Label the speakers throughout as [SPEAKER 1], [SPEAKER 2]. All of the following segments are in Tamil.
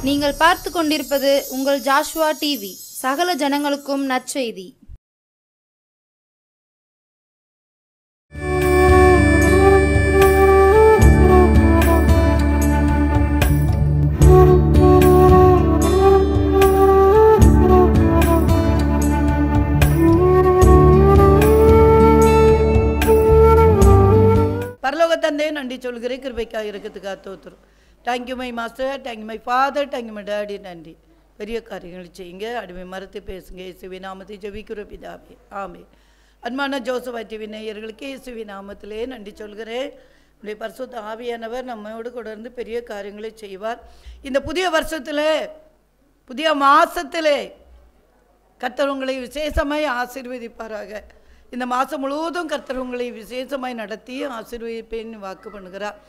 [SPEAKER 1] நீங்கள் பார்த்து கொண்டிருப்பது உங்கள் ஜாஷுவா டிவி. சகல ஜனங்களுக்கும் நற்செய்தி.
[SPEAKER 2] பரலோக தந்தையே நன்றி சொல்கிறேன், கிருபைக்காக இருக்கிறதுக்காக தோத்துரும். Thank you my master, thank you my father, thank you my daddy. நன்றி. பெரிய காரியங்கள் செய்யுங்க, அடிமை மறுத்து பேசுங்க. இயேசுவி நாமத்தை ஜெபிக்கிற பிதாவே, ஆமே. அன்பான ஜோசப் டிவி நேயர்களுக்கு இயேசுவி நாமத்திலே நன்றி சொல்கிறேன். உடைய பரிசுத்த ஆவியானவர் நம்மோடு கூட இருந்து பெரிய காரியங்களை செய்வார். இந்த புதிய வருஷத்தில், புதிய மாதத்தில் கர்த்தர் உங்களை விசேஷமாய் ஆசீர்வதிப்பாராக. இந்த மாதம் முழுவதும் கர்த்தர் உங்களை விசேஷமாய் நடத்தி ஆசீர்வதிப்பேன்னு வாக்கு பண்ணுகிறார்.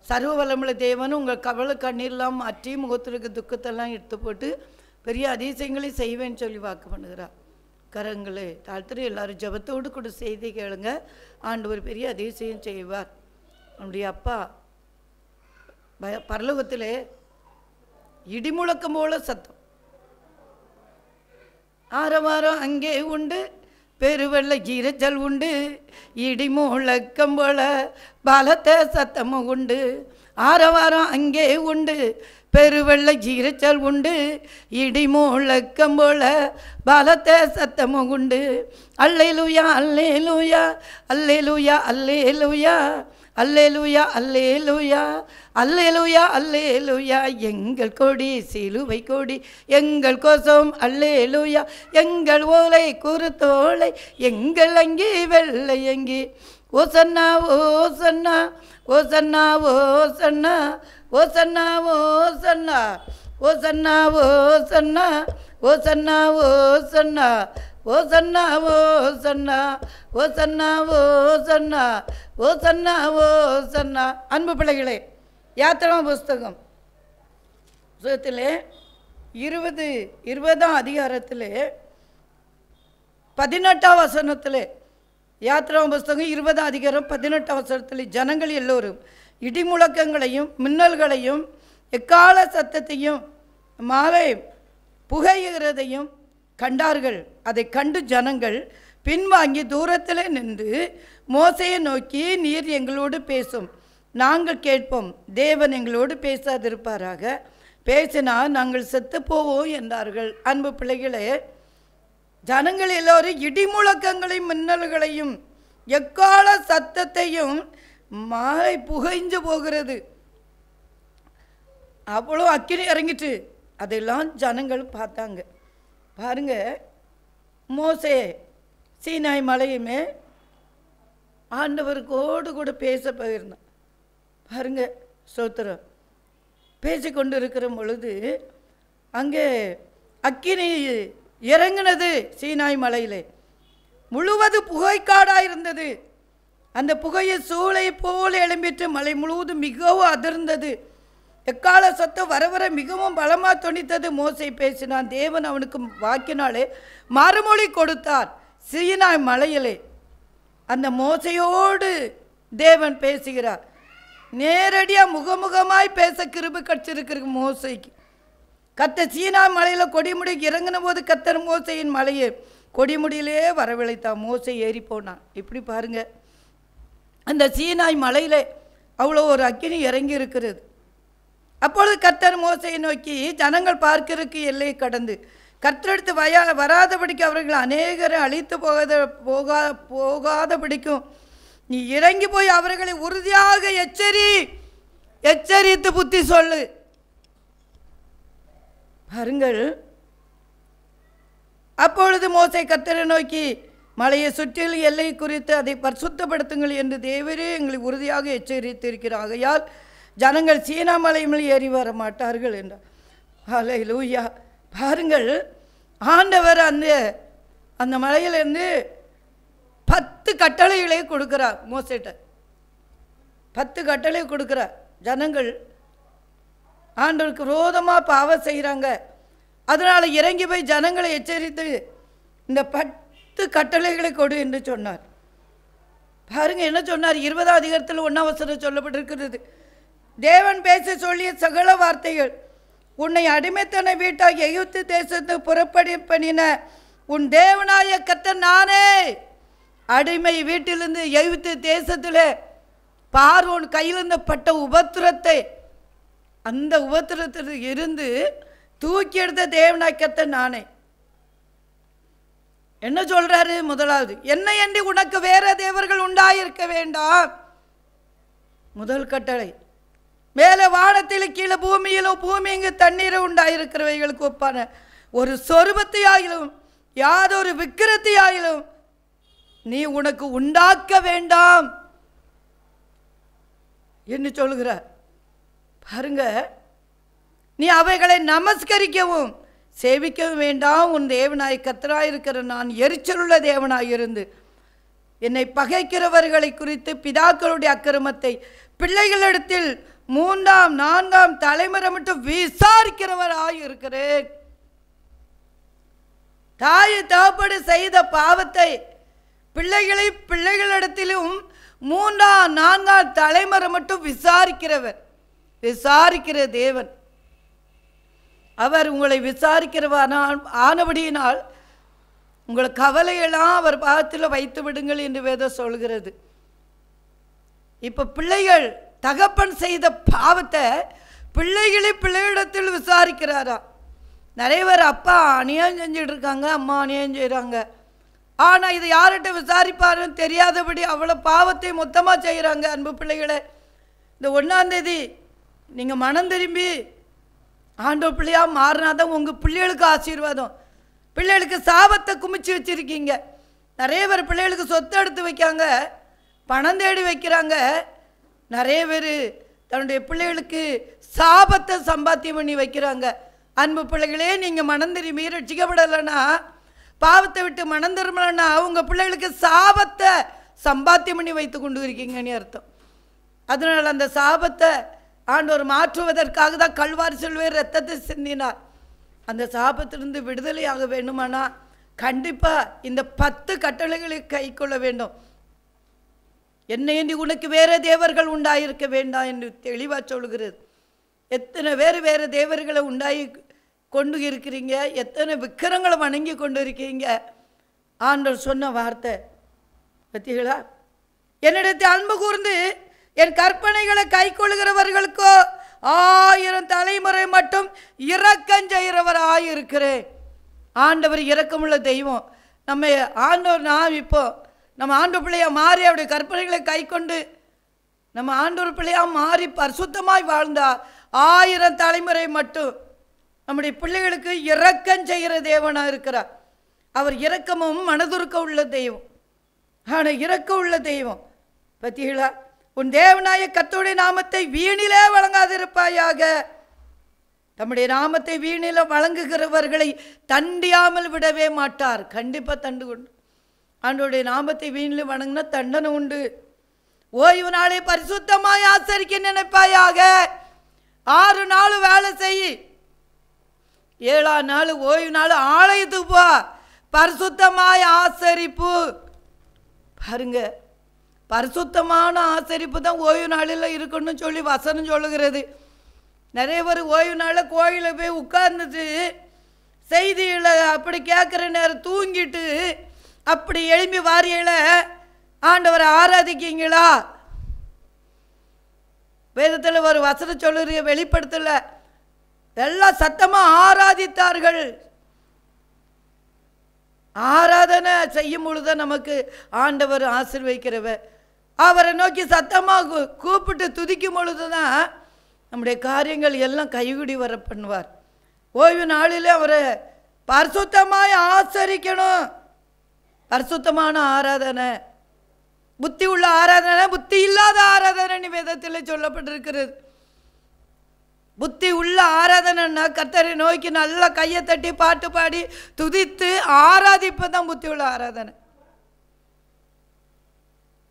[SPEAKER 2] சர்வ வல்லமுள்ள தேவன் உங்கள் கவலை கண்ணீர்லாம் மாற்றி முகத்திற்கு துக்கத்தெல்லாம் எடுத்து போட்டு பெரிய அதிசயங்களை செய்வேன்னு சொல்லி வாக்கு பண்ணுகிறார். கரங்களே தாழ்த்துட்டு எல்லாரும் ஜபத்தோடு கூட செய்தி கேளுங்க. ஆண்டவர் பெரிய அதிசயம் செய்வார். நம்முடைய அப்பா பரலோகத்திலே இடிமுழக்கம் போல சத்தம், ஆரவாரம் அங்கே உண்டு, பெருவெள்ள இரைச்சல் உண்டு, இடி முழக்கம் போல பலத்த சத்தமும் உண்டு. ஆரவாரம் அங்கே உண்டு, பெருவெள்ள இரைச்சல் உண்டு, இடி முழக்கம் போல பலத்த சத்தமும் உண்டு. அல்லேலூயா அல்லேலூயா அல்லேலூயா அல்லேலூயா அல்லேலூயா அல்லேலூயா அல்லேலூயா அல்லேலூயா. எங்கள் கொடி சிலுவை கொடி எங்கள் கோசம் அல்லேலூயா. எங்கள் ஓலை குருத்தோலை எங்கள் அங்கி வெள்ளை அங்கி. ஓசன்னா ஓசன்னா ஓசன்னா ஓசன்னா ஓசன்னா ஓசன்னா ஓசன்னா ஓசன்னா ஓசன்னா ஓசன்னா ஓசன்னா ஓசன்னா ஓசன்னா ஓசன்னா ஓசன்னா ஓசன்னா. அன்பு பிள்ளைகளே, யாத்திரா புஸ்தகம் புத்தகத்திலே 20ஆம் அதிகாரத்திலே 18ஆம் வசனத்திலே, யாத்திரா புஸ்தகம் 20ஆம் அதிகாரம் 18ஆம் வசனத்திலே, ஜனங்கள் எல்லோரும் இடிமுழக்கங்களையும் மின்னல்களையும் எக்கால சத்தத்தையும் மாலை புகைகிறதையும் கண்டார்கள். அதை கண்டு ஜனங்கள் பின்வாங்கி தூரத்தில் நின்று மோசையை நோக்கி, நீர் எங்களோடு பேசும், நாங்கள் கேட்போம், தேவன் எங்களோடு பேசாதிருப்பாராக, பேசினால் நாங்கள் செத்து போவோம் என்றார்கள். அன்பு பிள்ளைகளே, ஜனங்கள் எல்லோரும் இடிமுழக்கங்களையும் மின்னல்களையும் எக்கால சத்தத்தையும் மாலை புகைஞ்சு போகிறது, அவ்வளோ அக்கினி இறங்கிட்டு அதெல்லாம் ஜனங்கள் பார்த்தாங்க. பாருங்க, மோசே சீனாய் மலையுமே ஆண்டவருக்கோடு கூட பேச போயிருந்தான். பாருங்க, ஸ்தோத்திரம். பேசிக்கொண்டு இருக்கிற பொழுது அங்கே அக்கினி இறங்கினது. சீனாய் மலையிலே முழுவதும் புகைக்காடாக இருந்தது. அந்த புகையை சூளை போல் எழும்பிட்டு மலை முழுவதும் மிகவும் அதிர்ந்தது. எக்கால சத்தம் வர வர மிகவும் பலமாக தொனித்தது. மோசை பேசினான். தேவன் அவனுக்கு வாக்கினாலே மறுமொழி கொடுத்தார். சீனாய் மலையிலே அந்த மோசையோடு தேவன் பேசுகிறார். நேரடியாக முகமுகமாய் பேச கிருபை கிடைச்சிருக்கிற மோசைக்கு. கர்த்தர் சீனாய் மலையில் கொடிமுடி இறங்கின போது கர்த்தர் மோசையின் மலையை கொடிமுடியிலே வரவழைத்தான். மோசை ஏறி போனான். இப்படி பாருங்க, அந்த சீனாய் மலையில் அவ்வளோ ஒரு அக்கினி இறங்கி இருக்கிறது. அப்பொழுது கர்த்தர் மோசையை நோக்கி, ஜனங்கள் பார்க்கிறதுக்கு எல்லை கடந்து கர்த்தரெடுத்து வராதபடிக்கு அவர்கள் அநேகரை அழித்து போகாதபடிக்கும் நீ இறங்கி போய் அவர்களை உறுதியாக எச்சரித்து புத்தி சொல்லு. பாருங்கள், அப்பொழுது மோசை கர்த்தரை நோக்கி, மலையை சுற்றிலும் எல்லை குறித்து அதை பரிசுத்தப்படுத்துங்கள் என்று தேவரே எங்களை உறுதியாக எச்சரித்திருக்கிறார். ஆகையால் ஜனங்கள் சீனா மலை மேல் ஏறி வர மாட்டார்கள் என்றார். ஹல்லேலூயா. பாருங்கள், ஆண்டவர் அந்த மலையிலேருந்து 10 கட்டளைகளை கொடுக்கிறார். மோசேட்ட 10 கட்டளை கொடுக்கிறார். ஜனங்கள் ஆண்டவருக்கு விரோதமாக பாவம் செய்கிறாங்க. அதனால் இறங்கி போய் ஜனங்களை எச்சரித்து இந்த 10 கட்டளைகளை கொடு என்று சொன்னார். பாருங்க என்ன சொன்னார். 20ஆம் அதிகாரத்தில் 1ஆம் வசனம் சொல்லப்பட்டிருக்கிறது. தேவன் பேச சொல்லிய சகல வார்த்தைகள் உன்னை அடிமைத்தன வீட்டாக எகிப்து தேசத்து புறப்படி பண்ணின உன் தேவனாய கர்த்தர் நானே. அடிமை வீட்டிலிருந்து எகிப்து தேசத்தில் பார்வோன் கையிலிருந்து பட்ட உபத்திரத்தை, அந்த உபத்திரத்தில் இருந்து தூக்கி எடுத்த தேவனாய் கர்த்தர் நானே. என்ன சொல்றாரு? முதலாவது, என்னை அன்றி உனக்கு வேற தேவர்கள் உண்டாயிருக்க வேண்டாம். முதல் கட்டளை. மேலே வானத்தில் கீழே பூமியிலும் பூமி இங்கு தண்ணீரை உண்டாயிருக்கிறவைகளுக்கு ஒப்பான ஒரு சொரூபத்தையாயிலும் யாதொரு விக்கிரத்தையாயிலும் நீ உனக்கு உண்டாக்க வேண்டாம் என்று சொல்கிறார். பாருங்க, நீ அவைகளை நமஸ்கரிக்கவும் சேவிக்கவும் வேண்டாம். உன் தேவனாய் கர்த்தராயிருக்கிற நான் எரிச்சலுள்ள தேவனாயிருந்து என்னை பகைக்கிறவர்களை குறித்து பிதாக்களுடைய அக்கிரமத்தை பிள்ளைகளிடத்தில் 3ஆம் 4ஆம் தலைமுறை மட்டும் விசாரிக்கிறவராய் இருக்கிறேன். தாய் தகப்பன் செய்த பாவத்தை பிள்ளைகளிடத்திலும் 3ஆம் 4ஆம் தலைமுறை மட்டும் விசாரிக்கிற தேவன். அவர் உங்களை விசாரிக்கிறவரால் ஆனபடியினால் உங்கள் கவலையெல்லாம் அவர் பாகத்தில் வைத்து விடுங்கள் என்று வேதம் சொல்கிறது. இப்போ பிள்ளைகள் தகப்பன் செய்த பாவத்தை பிள்ளைகளிடத்தில் விசாரிக்கிறாரா. நிறைய பேர் அப்பா அநியாயம் செஞ்சுட்டு இருக்காங்க, அம்மா அநியாயம் செய்கிறாங்க. ஆனால் இது யார்கிட்ட விசாரிப்பாருன்னு தெரியாதபடி அவ்வளோ பாவத்தை மொத்தமாக செய்கிறாங்க. அன்பு பிள்ளைகளை, இந்த 1ஆம் தேதி நீங்கள் மனம் திரும்பி ஆண்டவர் பிள்ளையாக மாறினாதான் உங்கள் பிள்ளைகளுக்கு ஆசீர்வாதம். பிள்ளைகளுக்கு சாபத்தை குமிச்சு வச்சுருக்கீங்க. நிறைய பேர் பிள்ளைகளுக்கு சொத்து எடுத்து வைக்காங்க, பணம் தேடி வைக்கிறாங்க. நிறைய பேர் தன்னுடைய பிள்ளைகளுக்கு சாபத்தை சம்பாத்தியம் பண்ணி வைக்கிறாங்க. அன்பு பிள்ளைகளே, நீங்கள் மனம் திரும்பி ரட்சிக்கப்படலைன்னா, பாவத்தை விட்டு மனம் திரும்பலைன்னா உங்கள் பிள்ளைகளுக்கு சாபத்தை சம்பாத்தியம் பண்ணி வைத்து கொண்டு இருக்கீங்கன்னு அர்த்தம். அதனால் அந்த சாபத்தை ஆண்டவர் மாற்றுவதற்காக தான் கல்வாரி சிலுவையில் ரத்தத்தை சிந்தினார். அந்த சாபத்திலிருந்து விடுதலையாக வேண்டுமானா கண்டிப்பாக இந்த 10 கட்டளைகளை கை கொள்ள வேண்டும். என்னையன்றி உனக்கு வேற தேவர்கள் உண்டாயிருக்க வேண்டாம் என்று தெளிவாக சொல்கிறது. எத்தனை பேர் வேறு தேவர்களை உண்டாகி கொண்டு இருக்கிறீங்க, எத்தனை விக்கிரங்களை வணங்கி கொண்டு இருக்கீங்க. ஆண்டவர் சொன்ன வார்த்தை பத்திகளா, என்னிடத்தில் அன்பு கூர்ந்து என் கற்பனைகளை கை கொள்கிறவர்களுக்கோ 1000 தலைமுறை மட்டும் இரக்கம் செய்கிறவராயிருக்கிறேன். ஆண்டவர் இரக்கமுள்ள தெய்வம். நம்ம ஆண்டவர் நம்ம ஆண்டவர் பிள்ளையாக மாறி அவருடைய கற்பனைகளை கை கொண்டு நம்ம ஆண்டவர் பிள்ளையாக மாறி பரிசுத்தமாய் வாழ்ந்தார் 1000 தலைமுறை மட்டும் நம்முடைய பிள்ளைகளுக்கு இரக்கம் செய்கிற தேவனாக இருக்கிறார். அவர் இரக்கமும் மனதுருக்க உள்ள தெய்வம். ஆனால் இரக்க உள்ள தெய்வம் பத்திகளா, உன் தேவனாய கர்த்தருடைய நாமத்தை வீணிலே வழங்காதிருப்பாயாக. தம்முடைய நாமத்தை வீணில வழங்குகிறவர்களை தண்டியாமல் விடவே மாட்டார். கண்டிப்பாக தண்டு கொண்டு ஆண்டவருடைய நாமத்தை வீணில் வணங்கினா தண்டனை உண்டு. ஓய்வு நாளை பரிசுத்தமாய் ஆசரிக்க நினைப்பாயாக. 6 நாள் வேலை செய், 7ஆம் நாள் ஓய்வு நாள் ஆலயத்துக்கு போ, பரிசுத்தமாய் ஆசரிப்பு. பாருங்க, பரிசுத்தமான ஆசரிப்பு தான் ஓய்வு நாளில் இருக்குன்னு சொல்லி வசனம் சொல்லுகிறது. நிறைய பேர் ஓய்வு நாளில் கோயிலில் போய் உட்கார்ந்துட்டு செய்தியில் அப்படி கேட்குற நேரம் தூங்கிட்டு அப்படி எழும்பி வாரியில் ஆண்டவரை ஆராதிக்கீங்களா? வேதத்தில் ஒரு வசனம் சொல்லுறிய வெளிப்படுத்தல, எல்லாம் சத்தமாக ஆராதித்தார்கள். ஆராதனை செய்யும் பொழுது நமக்கு ஆண்டவர் ஆசீர்வதிக்கிறவர். அவரை நோக்கி சத்தமாக கூப்பிட்டு துதிக்கும் பொழுது தான் நம்முடைய காரியங்கள் எல்லாம் கைகூடி வர பண்ணுவார். ஓய்வு நாளில் அவரை பரிசுத்தமாய் ஆசரிக்கணும். பரிசுத்தமான ஆராதனை, புத்தி உள்ள ஆராதனை, புத்தி இல்லாத ஆராதனை வேதத்தில் சொல்லப்பட்டிருக்கிறது. புத்தி உள்ள ஆராதனைன்னா கர்த்தரை நோக்கி நல்லா கையை தட்டி பாட்டு பாடி துதித்து ஆராதிப்பதான் புத்தி உள்ள ஆராதனை.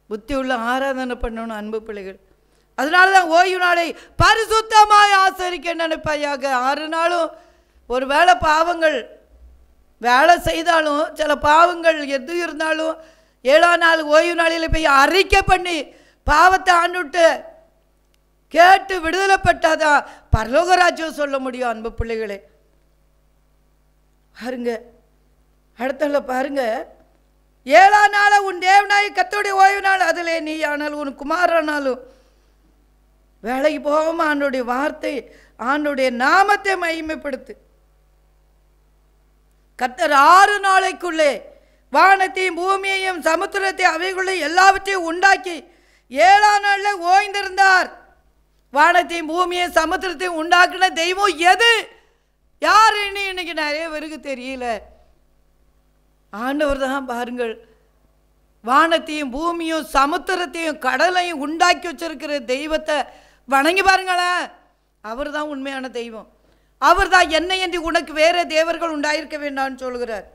[SPEAKER 2] புத்தி உள்ள ஆராதனை பண்ணணும் அன்பு பிள்ளைகள். அதனால தான் ஓய்வு நாளை பரிசுத்தமாய் ஆசரிக்க நினைப்பாயாக. 6 நாளும் ஒரு வேளை பாவங்கள் வேலை செய்தாலும் சில பாவங்கள் எது இருந்தாலும் 7ஆம் நாள் ஓய்வு நாளில் போய் அறிக்கை பண்ணி பாவத்தை ஆண்டுவிட்டு கேட்டு விடுதலைப்பட்டாதான் பரலோக ராஜ்யம் சொல்ல முடியும். அன்பு பிள்ளைகளே பாருங்க, அடுத்தல பாருங்க, 7ஆம் நாள் உன் தேவனாய் கர்த்தருடைய ஓய்வு நாள், அதிலே நீ ஆனாலும் உன் குமாரனாலும் வேலைக்கு போகாம ஆண்டோடைய வார்த்தை ஆண்டோடைய நாமத்தை மகிமைப்படுத்து. கர்த்தர் 6 நாளைக்குள்ளே வானத்தையும் பூமியையும் சமுத்திரத்தையும் அவைகளை எல்லாவற்றையும் உண்டாக்கி 7ஆம் நாளில் ஓய்ந்திருந்தார். வானத்தையும் பூமியையும் சமுத்திரத்தையும் உண்டாக்குன தெய்வம் எது, யாருன்னு இன்னைக்கு நிறைய பேருக்கு தெரியல. ஆண்டவர் தான் பாருங்கள், வானத்தையும் பூமியும் சமுத்திரத்தையும் கடலையும் உண்டாக்கி வச்சிருக்கிற தெய்வத்தை வணங்கி பாருங்களேன். அவர் தான் உண்மையான தெய்வம். அவர் தான் என்னை என்று உனக்கு வேற தேவர்கள் உண்டாயிருக்க வேண்டாம்னு சொல்கிறார்.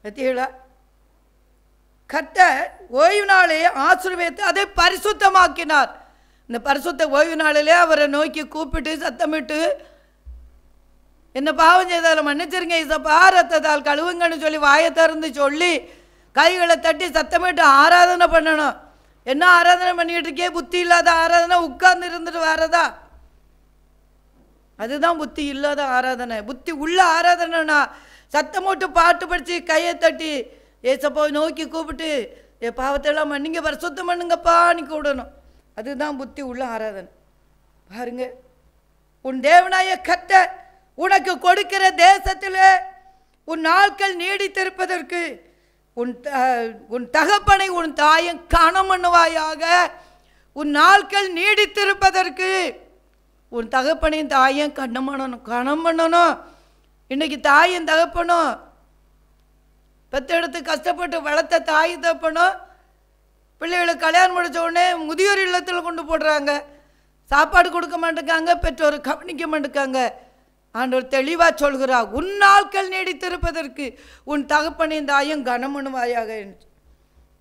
[SPEAKER 2] பார்த்தீங்களா? கர்த்தர் ஓய்வு நாளே ஆசீர்வதித்து அதை பரிசுத்தமாக்கினார். இந்த பரிசுத்த ஓய்வு நாளிலே அவரை நோக்கி கூப்பிட்டு சத்தமிட்டு, என்ன பாவம் செய்தாலும் மன்னிச்சிருங்க இசப்பா, ரத்தத்தால் கழுவுங்கன்னு சொல்லி வாயை திறந்து சொல்லி கைகளை தட்டி சத்தமிட்டு ஆராதனை பண்ணணும். என்ன ஆராதனை பண்ணிக்கிட்டு இருக்கே, புத்தி இல்லாத ஆராதனை, உட்கார்ந்து இருந்துட்டு வரதா? அதுதான் புத்தி இல்லாத ஆராதனை. புத்தி உள்ள ஆராதனைனா சத்தம் போட்டு பாட்டு படித்து கையை தட்டி ஏசப்பா நோக்கி கூப்பிட்டு என் பாவத்தெல்லாம் மன்னிங்க பரிசுத்தம் பண்ணுங்கப்பா நீ கூடணும். அதுதான் புத்தி உள்ள ஆராதனை. பாருங்க, உன் தேவனாய கர்த்தர் உனக்கு கொடுக்கிற தேசத்தில் உன் நாட்கள் நீடித்திருப்பதற்கு உன் தகப்பனை உன் தாயும் கனம் பண்ணுவாயாக. உன் நாட்கள் நீடித்திருப்பதற்கு உன் தகப்பனையும் தாயும் கனம் பண்ணணும். இன்னைக்கு தாயும் தகப்பனும் பெற்றெடுத்து கஷ்டப்பட்டு வளர்த்த தாய் தகப்பனும் பிள்ளைகளுக்கு கல்யாணம் முடிச்ச உடனே முதியோர் இல்லத்தில் கொண்டு போடுறாங்க. சாப்பாடு கொடுக்க மாட்டேங்காங்க, பெற்றோர் கவனிக்க மாட்டேங்காங்க. ஆண்டவர் தெளிவாக சொல்கிறார், உன் நாட்கள் நீடித்திருப்பதற்கு உன் தகப்பனின் தாயும் கனமனுவாயாக.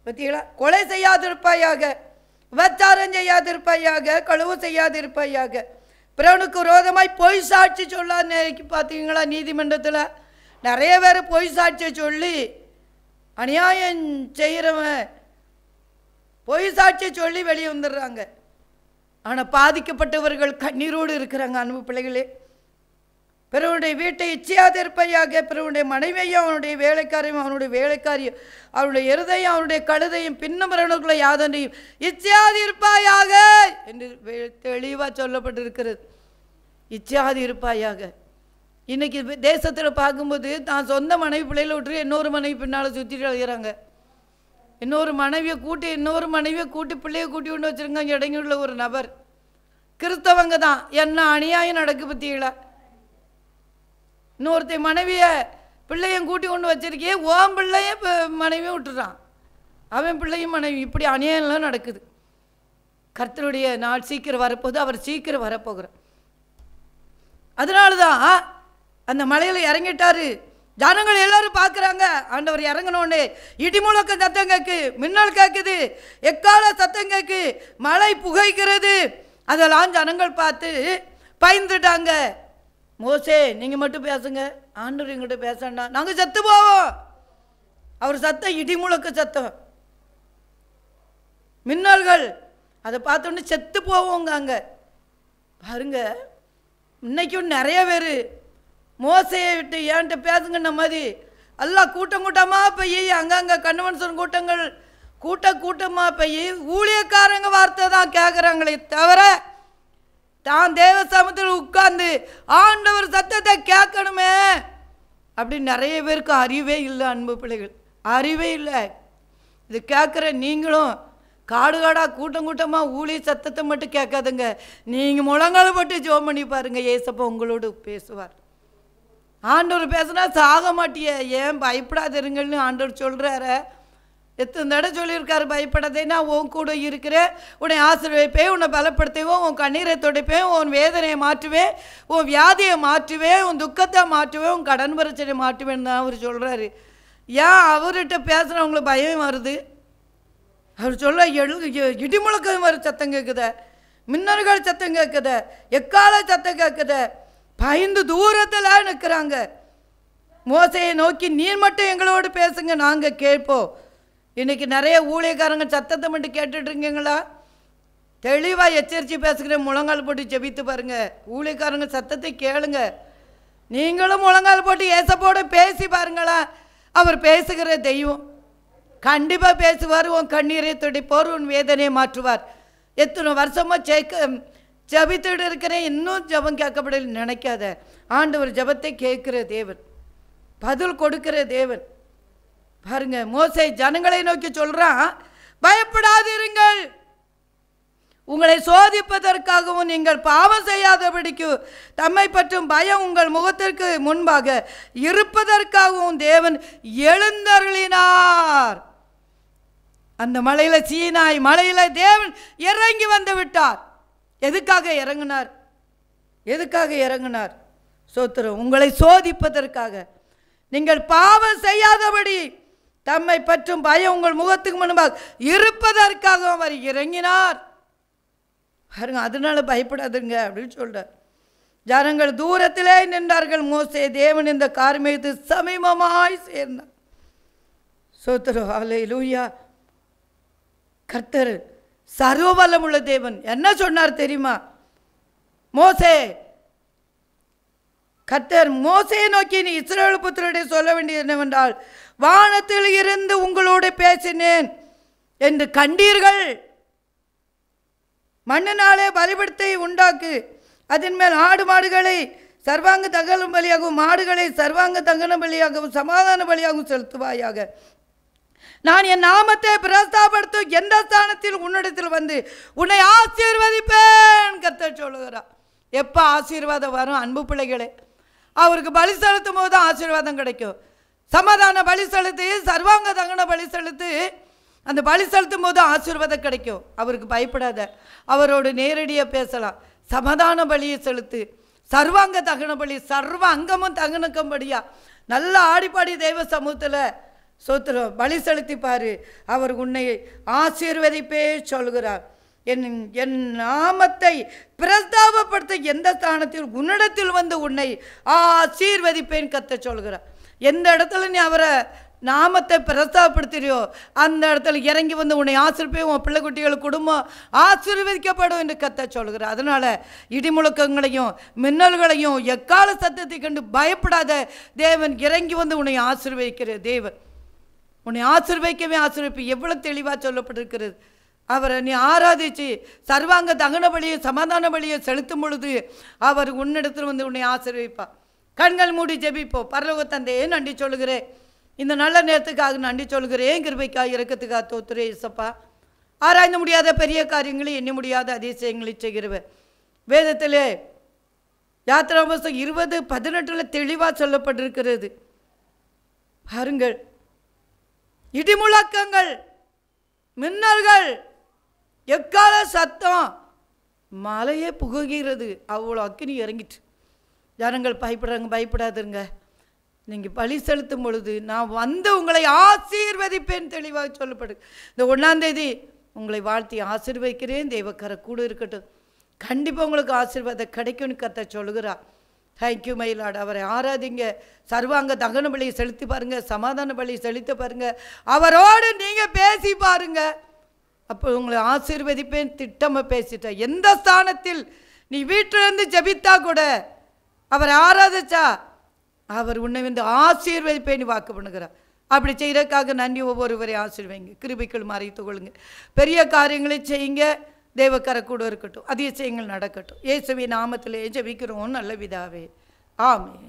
[SPEAKER 2] பார்த்தீங்களா? கொலை செய்யாதிருப்பாயாக, விபச்சாரம் செய்யாதிருப்பாயாக, களவு செய்யாதிருப்பாயாக, பிறனுக்கு விரோதமாய் பொய் சாட்சி சொல்லாது. பார்த்தீங்களா? நீதிமன்றத்தில் நிறைய பேர் பொய் சாட்சியை சொல்லி அநியாயம் செய்கிறவன் பொய் சாட்சியை சொல்லி வெளியே வந்துடுறாங்க. ஆனால் பாதிக்கப்பட்டவர்கள் கண்ணீரோடு இருக்கிறாங்க. அன்பு பிள்ளைகளே, பிறனுடைய வீட்டை இச்சையாது இருப்பையாக, பிறனுடைய மனைவியையும் அவனுடைய வேலைக்காரையும் அவனுடைய வேலைக்காரியும் அவனுடைய எருதையும் அவனுடைய கழுதையும் பின்னும் பிறனுக்குள்ள யாதொன்றையும் இச்சையாது இருப்பாயாக என்று தெளிவாக சொல்லப்பட்டிருக்கிறது. இச்சையாது இருப்பாயாக. இன்னைக்கு தேசத்தில் பார்க்கும்போது தான் சொந்த மனைவி பிள்ளைகளை விட்டு இன்னொரு மனைவி பின்னால் சுற்றிட்டு அழுகிறாங்க. இன்னொரு மனைவியை கூட்டி பிள்ளையை கூட்டி கொண்டு வச்சுருக்காங்க. இடைங்குள்ள ஒரு நபர் கிறிஸ்தவங்க தான். என்ன அநியாயம் நடக்கு பற்றிகளா? இன்னொருத்த மனைவியை பிள்ளையும் கூட்டி கொண்டு வச்சிருக்கே, ஓம் பிள்ளையும் மனைவியும் விட்டுறான், அவன் பிள்ளையும் மனைவி. இப்படி அநியாயம்லாம் நடக்குது. கர்த்தருடைய நாள் சீக்கிரம் வரப்போகுது. அவர் சீக்கிரம் வரப்போகிறார். அதனால தான் அந்த மலையில் இறங்கிட்டாரு. ஜனங்கள் எல்லாரும் பார்க்குறாங்க. ஆண்டவர் இறங்கினோடனே இடி முழக்க சத்தம் கேட்கு, மின்னல் கேட்குது, எக்கால சத்தம் கேட்கு, மழை புகைக்கிறது. அதெல்லாம் ஜனங்கள் பார்த்து பயந்துட்டாங்க. மோசே நீங்கள் மட்டும் பேசுங்க, ஆண்டவர் எங்கிட்ட பேசண்டா, நாங்கள் செத்து போவோம். அவர் சத்தம் இடி முழக்க சத்தம், மின்னல்கள், அதை பார்த்தோன்னே செத்து போவோங்க. அங்கே பாருங்க, இன்னைக்கும் நிறைய பேர் மோசையை விட்டு ஏன்ட்ட பேசுங்கன்ன மாதிரி எல்லாம் கூட்டமாக போய் அங்கங்கே கன்வென்ஷன் கூட்டமாக போய் ஊழியக்காரங்க வார்த்தை தான் கேட்குறாங்களே தவிர தான் தேவ சமூகத்தில் உட்கார்ந்து ஆண்டவர் சத்தத்தை கேட்கணுமே அப்படின்னு நிறைய பேருக்கு அறிவே இல்லை. அன்பு பிள்ளைகள், அறிவே இல்லை. இது கேட்குற நீங்களும் காடாக கூட்டமாக ஊழிய சத்தத்தை மட்டும் கேட்காதுங்க. நீங்கள் முழங்கால் போட்டு ஜெபம் பண்ணி பாருங்க, ஏசப்பா உங்களோடு பேசுவார். ஆண்டவர் பேசுனா சாக மாட்டிய, ஏன் பயப்படாதிருங்கள்னு ஆண்டவர் சொல்கிறாரு. எத்தனை தடவை சொல்லியிருக்காரு, பயப்படாதே, நான் உன் கூட இருக்கிறேன், உன்னை ஆசீர்வதிப்பேன், உன்னை பலப்படுத்துவேன், உன் கண்ணீரை துடைப்பேன், உன் வேதனையை மாற்றுவேன், உன் வியாதியை மாற்றுவேன், உன் துக்கத்தை மாற்றுவேன், உன் கடன் பிரச்சனை மாற்றுவேன்னு தான் அவர் சொல்கிறாரு. ஏன் அவர்கிட்ட பேசுகிறவங்களுக்கு பயம் வருது? அவர் சொல்ல இடிமுழக்கம் வர சத்தம் கேட்குத, மின்னல்கள் சத்தம் கேட்குத, எக்கால சத்தம் கேட்குத, பயந்து தூரத்தில் நிற்கிறாங்க. மோசையை நோக்கி நீர் மட்டும் எங்களோடு பேசுங்க, நாங்கள் கேட்போம். இன்றைக்கி நிறைய ஊழியக்காரங்க சத்தத்தை மட்டும் கேட்டுட்ருக்கீங்களா? தெளிவாக எச்சரித்து பேசுகிறேன். முழங்கால் போட்டு ஜெபித்து பாருங்க. ஊழியக்காரங்க சத்தத்தை கேளுங்க. நீங்களும் முழங்கால் போட்டு ஏசப்போடு பேசி பாருங்களா. அவர் பேசுகிற தெய்வம் கண்டிப்பாக பேசுவார். உன் கண்ணீரை துடைப்போர், உன் வேதனையை மாற்றுவார். எத்தனை வருஷமாக ஜபித்துட்டு இருக்கிறேன், இன்னும் ஜபம் கேட்கப்படல நினைக்காத. ஆண்டவர் ஜபத்தை கேட்கிற தேவன், பதில் கொடுக்கிற தேவன். பாருங்க, மோசே ஜனங்களை நோக்கி சொல்றான், பயப்படாதிருங்கள், உங்களை சோதிப்பதற்காகவும் நீங்கள் பாவம் செய்யாதபடிக்கு தம்மை பற்றும் பயம் உங்கள் முகத்திற்கு முன்பாக இருப்பதற்காகவும் தேவன் எழுந்தருளினார். அந்த மலையில, சீனாய் மலையில தேவன் இறங்கி வந்து விட்டார். எதுக்காக இறங்கினார்? எதுக்காக இறங்கினார்? சோத்திரம், உங்களை சோதிப்பதற்காக, நீங்கள் பாவம் செய்யாதபடி தம்மை பற்றும் பயம் உங்கள் முகத்துக்கு முன்பாக இருப்பதற்காக அவர் இறங்கினார். பாருங்க, அதனால பயப்படாதுங்க அப்படின்னு சொல்றார். ஜனங்கள் தூரத்திலே நின்றார்கள். மோசே தேவன் இந்த காரியத்தை சமீபமாய் சேர்ந்தார். சோத்திரம், ஹல்லேலூயா. கர்த்தர் சர்வ வல்லமுள்ள தேவன் என்ன சொன்னார் தெரியுமா? மோசே, கர்த்தர் மோசேயை நோக்கி, நீ இஸ்ரவேல் புத்திரருடைய சொல்ல வேண்டியது என்னவென்றால், வானத்தில் இருந்து உங்களோடு பேசினேன் என்று கண்டீர்கள். மண்ணினாலே பலிபீடத்தை உண்டாக்கு, அதன் மேல் ஆடு மாடுகளை சர்வாங்க தகன பலியாகவும் மாடுகளை சர்வாங்க தகன பலியாகவும் சமாதான பலியாகவும் செலுத்துவாயாக. நான் என் நாமத்தை பிரஸ்தாபடுத்தும் எந்த ஸ்தானத்தில் உன்னிடத்தில் வந்து உன்னை ஆசீர்வதிப்பேன் கர்த்தர் சொல்லுகிறார். எப்போ ஆசீர்வாதம் வரும்? அன்பு பிள்ளைகளே, அவருக்கு பலி செலுத்தும் போது தான் ஆசீர்வாதம் கிடைக்கும். சமாதான பலி செலுத்தி, சர்வாங்க தகன பலி செலுத்தி, அந்த பலி செலுத்தும் போது ஆசீர்வாதம் கிடைக்கும். அவருக்கு பயப்படாத, அவரோடு நேரடியாக பேசலாம். சமாதான பலியை செலுத்து, சர்வாங்க தகன பலி, சர்வ அங்கமும் தகனுக்கும்படியா நல்ல ஆடிப்பாடி தெய்வ சமூகத்தில் சோத்திரம் பலி செலுத்திப்பாரு. அவர் உன்னை ஆசீர்வதிப்பே சொல்கிறார். என் நாமத்தை பிரஸ்தாபப்படுத்த எந்த ஸ்தானத்தில் உன்னிடத்தில் வந்து உன்னை ஆசீர்வதிப்பேன் கர்த்தர் சொல்கிறார். எந்த இடத்துல நீ அவரை நாமத்தை பிரஸ்தாபப்படுத்துறியோ அந்த இடத்துல இறங்கி வந்து உன்னை ஆசீர்வதிப்பேன், உன் பிள்ளை குட்டிகள் குடும்பம் ஆசீர்வதிக்கப்படும் என்று கர்த்தர் சொல்கிறார். அதனால் இடிமுழக்கங்களையும் மின்னல்களையும் எக்கால சத்தத்தை கண்டு பயப்படாத. தேவன் இறங்கி வந்து உன்னை ஆசீர்வதிக்கிற தேவன். உன்னை ஆசீர்வதிக்கவே ஆசீர்வதிப்பு எவ்வளோ தெளிவாக சொல்லப்பட்டிருக்கிறது. அவரை நீ ஆராதிச்சு சர்வாங்க தகன பலியை சமாதான பலியை செலுத்தும் பொழுது அவர் உன்னிடத்தில் வந்து உன்னை ஆசீர்வதிப்பார். கண்கள் மூடி ஜெபிப்போம். பரலோக தந்தையே, நன்றி சொல்லுகிறேன். இந்த நல்ல நேரத்துக்காக நன்றி சொல்கிறேன். கிருபைக்காக இரக்கத்துக்காக தோத்துறே இசப்பா. ஆராய்ந்து முடியாத பெரிய காரியங்களை, எண்ண முடியாத அதிசயங்களை செய்கிறவர். வேதத்திலே யாத்திராபுஸ்தகம் 20:18 தெளிவாக சொல்லப்பட்டிருக்கிறது. பாருங்கள், இடிமுழக்கங்கள், மின்னல்கள், எக்கால சத்தம், மலையே புகுகிறது. அவ்வளோ அக்கினி இறங்கிட்டு ஜனங்கள் பயப்படுறாங்க. பயப்படாதுங்க, நீங்கள் பலி செலுத்தும் பொழுது நான் வந்து உங்களை ஆசீர்வதிப்பேன் தெளிவாக சொல்லப்படு. இந்த 1ஆம் தேதி உங்களை வாழ்த்தி ஆசீர்வதிக்கிறேன். தெய்வக்கர கூட இருக்கட்டும். கண்டிப்பாக உங்களுக்கு ஆசீர்வாதம் கிடைக்கும்னு கர்த்தர் சொல்லுகிறார். Thank you my Lord. அவரை ஆராதிங்க. சர்வாங்க தகன பலியை செலுத்தி பாருங்க, சமாதான பலியை செலுத்த பாருங்க, அவரோடு நீங்கள் பேசி பாருங்க. அப்போ உங்களை ஆசீர்வதிப்பேன் திட்டமாக பேசிட்டேன். எந்த ஸ்தானத்தில் நீ வீட்டிலேருந்து ஜெபித்தா கூட அவரை ஆராதிச்சா அவர் உன்னை வந்து ஆசீர்வதிப்பேன்னு வாக்கு பண்ணுகிறார். அப்படி செய்கிறதுக்காக நன்றி. ஒவ்வொருவரை ஆசீர்வைங்க, கிருபைக்குள் மறைத்துக் கொள்ளுங்க. பெரிய காரியங்களை செய்யுங்க. தேவக்கர கூட இருக்கட்டும். அதிசயங்கள் நடக்கட்டும். இயேசுவின் நாமத்திலே ஜெபிக்கிறோம் நல்ல பிதாவே. ஆமென்.